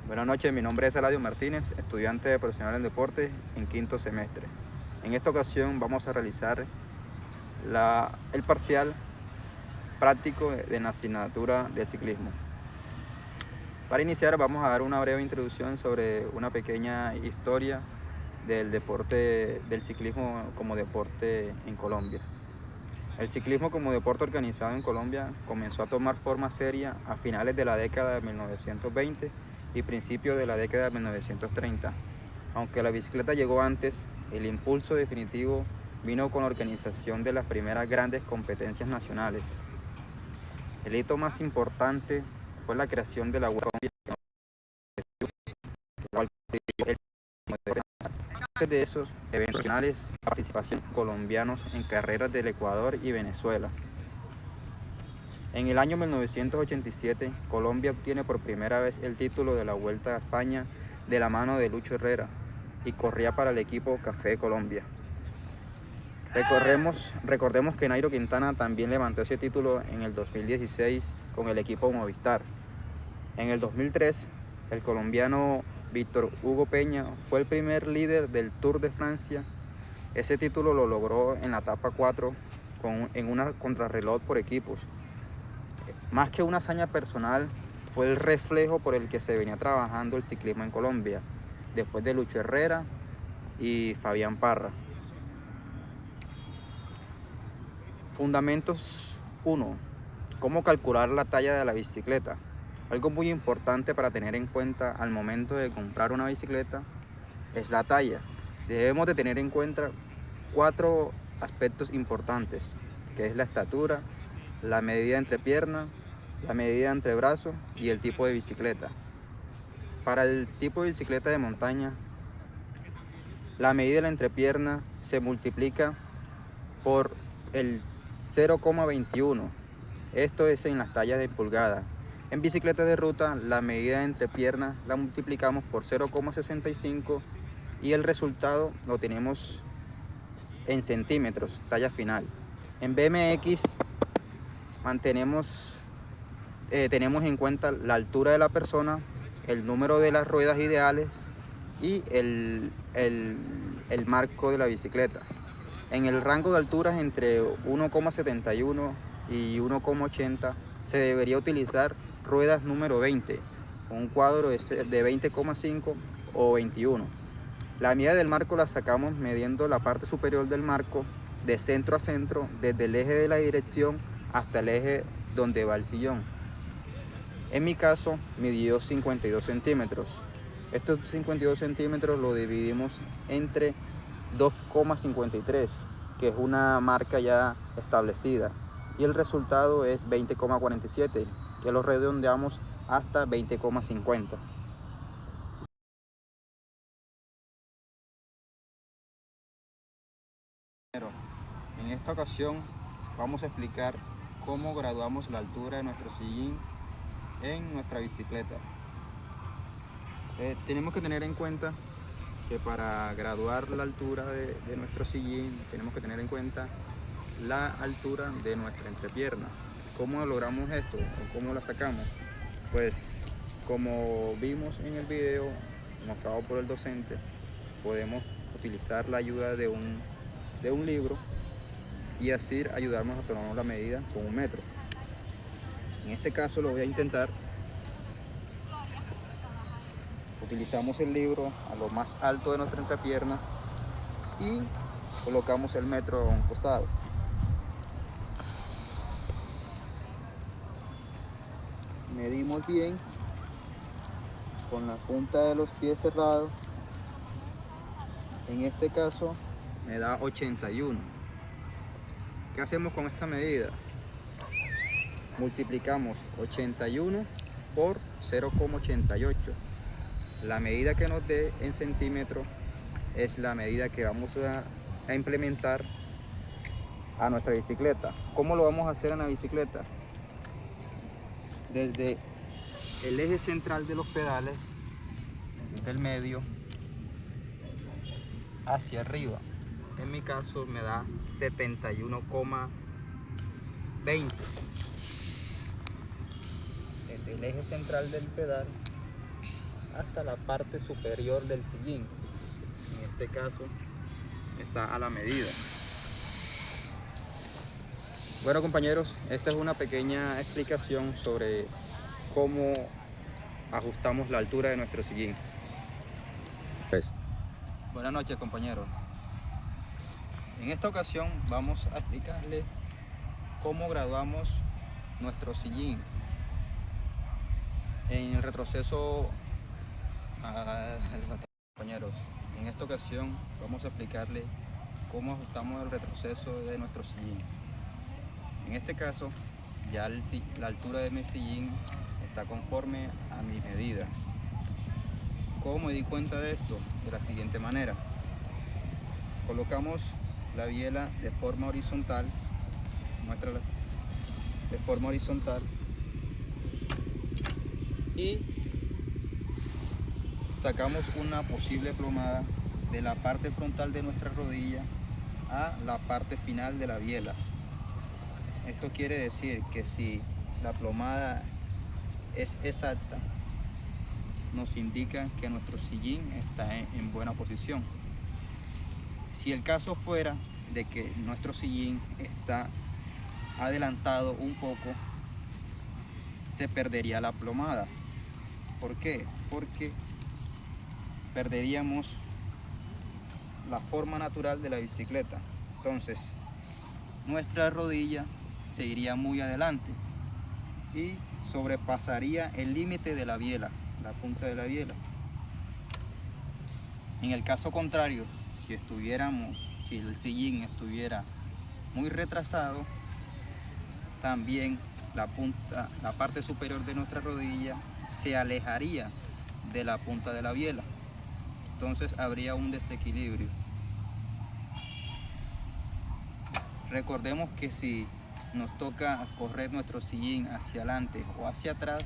Buenas noches, mi nombre es Eladio Martínez, estudiante de profesional en deporte en quinto semestre. En esta ocasión vamos a realizar el parcial práctico de la asignatura de ciclismo. Para iniciar vamos a dar una breve introducción sobre una pequeña historia del deporte del ciclismo como deporte en Colombia. El ciclismo como deporte organizado en Colombia comenzó a tomar forma seria a finales de la década de 1920 y principios de la década de 1930. Aunque la bicicleta llegó antes, el impulso definitivo vino con la organización de las primeras grandes competencias nacionales. El hito más importante fue la creación de la Vuelta a Colombia. Antes de esos eventos nacionales, participación colombianos en carreras del Ecuador y Venezuela. En el año 1987, Colombia obtiene por primera vez el título de la Vuelta a España de la mano de Lucho Herrera y corría para el equipo Café Colombia. Recordemos que Nairo Quintana también levantó ese título en el 2016 con el equipo Movistar. En el 2003, el colombiano Víctor Hugo Peña fue el primer líder del Tour de Francia. Ese título lo logró en la etapa 4 en una contrarreloj por equipos. Más que una hazaña personal, fue el reflejo por el que se venía trabajando el ciclismo en Colombia, después de Lucho Herrera y Fabián Parra. Fundamentos 1. ¿Cómo calcular la talla de la bicicleta? Algo muy importante para tener en cuenta al momento de comprar una bicicleta es la talla. Debemos de tener en cuenta 4 aspectos importantes, que es la estatura, la medida entre piernas, la medida entre brazos y el tipo de bicicleta. Para el tipo de bicicleta de montaña, la medida de la entrepierna se multiplica por el 0,21. Esto es en las tallas de pulgada. En bicicleta de ruta, la medida de entrepierna la multiplicamos por 0,65 y el resultado lo tenemos en centímetros, talla final. En BMX tenemos en cuenta la altura de la persona, el número de las ruedas ideales y el marco de la bicicleta. En el rango de alturas entre 1,71 y 1,80 se debería utilizar ruedas número 20, un cuadro de 20,5 o 21. La medida del marco la sacamos midiendo la parte superior del marco de centro a centro, desde el eje de la dirección hasta el eje donde va el sillón. En mi caso, midió 52 centímetros. Estos 52 centímetros lo dividimos entre 2,53, que es una marca ya establecida, y el resultado es 20,47, que lo redondeamos hasta 20,50. En esta ocasión vamos a explicar cómo graduamos la altura de nuestro sillín en nuestra bicicleta. Tenemos que tener en cuenta que para graduar la altura de nuestro sillín tenemos que tener en cuenta la altura de nuestra entrepierna. ¿Cómo logramos esto o cómo la sacamos? Pues como vimos en el video mostrado por el docente, podemos utilizar la ayuda de un libro y así ayudarnos a tomar la medida con 1 metro. En este caso lo voy a intentar. Utilizamos el libro a lo más alto de nuestra entrepierna y colocamos el metro a un costado. Medimos bien con la punta de los pies cerrados. En este caso me da 81. ¿Qué hacemos con esta medida? Multiplicamos 81 por 0,88. La medida que nos dé en centímetros es la medida que vamos a implementar a nuestra bicicleta. ¿Cómo lo vamos a hacer en la bicicleta? Desde el eje central de los pedales, desde el medio hacia arriba. En mi caso me da 71,20. Desde el eje central del pedal hasta la parte superior del sillín. En este caso está a la medida. Bueno, compañeros, esta es una pequeña explicación sobre cómo ajustamos la altura de nuestro sillín. Buenas noches, compañeros. En esta ocasión vamos a explicarles cómo graduamos nuestro sillín. En el retroceso, compañeros, en esta ocasión vamos a explicarles cómo ajustamos el retroceso de nuestro sillín. En este caso, ya la altura de mi sillín está conforme a mis medidas. ¿Cómo me di cuenta de esto? De la siguiente manera. Colocamos la biela de forma horizontal, muéstrala, de forma horizontal, y sacamos una posible plomada de la parte frontal de nuestra rodilla a la parte final de la biela. Esto quiere decir que si la plomada es exacta, nos indica que nuestro sillín está en buena posición. Si el caso fuera de que nuestro sillín está adelantado un poco, se perdería la plomada. ¿Por qué? Porque perderíamos la forma natural de la bicicleta. Entonces, nuestra rodilla se iría muy adelante y sobrepasaría el límite de la biela, la punta de la biela. En el caso contrario, si el sillín estuviera muy retrasado, también la parte superior de nuestra rodilla se alejaría de la punta de la biela. Entonces habría un desequilibrio. Recordemos que si nos toca correr nuestro sillín hacia adelante o hacia atrás,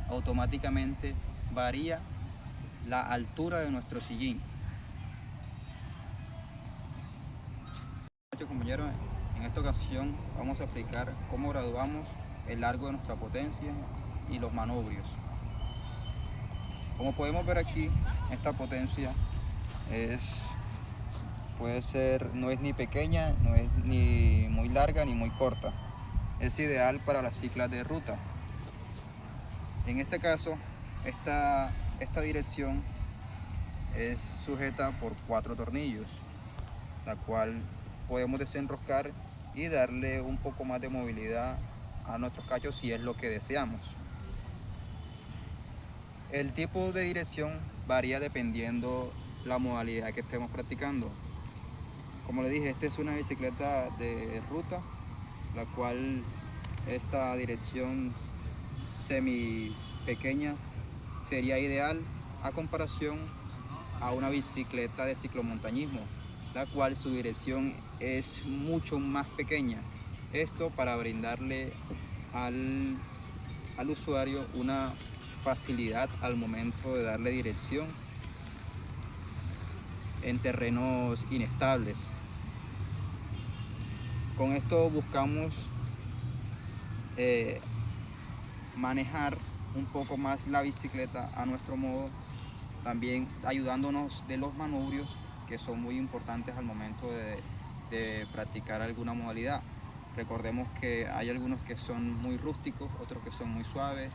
automáticamente varía la altura de nuestro sillín. Compañeros, en esta ocasión vamos a explicar cómo graduamos el largo de nuestra potencia y los manubrios. Como podemos ver aquí, esta potencia no es ni pequeña, no es ni muy larga ni muy corta. Es ideal para las ciclas de ruta. En este caso, esta dirección es sujeta por 4 tornillos, la cual podemos desenroscar y darle un poco más de movilidad a nuestros cachos si es lo que deseamos. El tipo de dirección varía dependiendo la modalidad que estemos practicando. Como les dije, esta es una bicicleta de ruta, la cual esta dirección semi pequeña sería ideal a comparación a una bicicleta de ciclomontañismo, la cual su dirección es mucho más pequeña. Esto para brindarle al usuario una facilidad al momento de darle dirección en terrenos inestables. Con esto buscamos manejar un poco más la bicicleta a nuestro modo, también ayudándonos de los manubrios, que son muy importantes al momento de practicar alguna modalidad. Recordemos que hay algunos que son muy rústicos, otros que son muy suaves,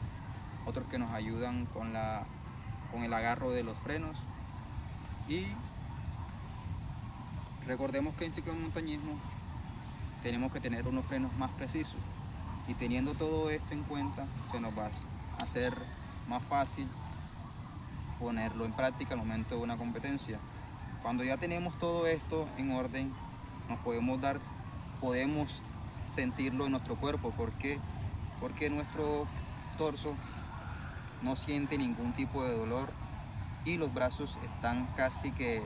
otros que nos ayudan con el agarro de los frenos. Y recordemos que en ciclomontañismo tenemos que tener unos frenos más precisos, y teniendo todo esto en cuenta se nos va a hacer más fácil ponerlo en práctica al momento de una competencia. Cuando ya tenemos todo esto en orden, podemos sentirlo en nuestro cuerpo. ¿Por qué? Porque nuestro torso no siente ningún tipo de dolor y los brazos están casi que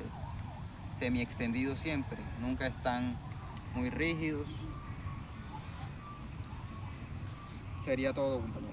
semi extendidos siempre, nunca están muy rígidos. Sería todo, compañeros.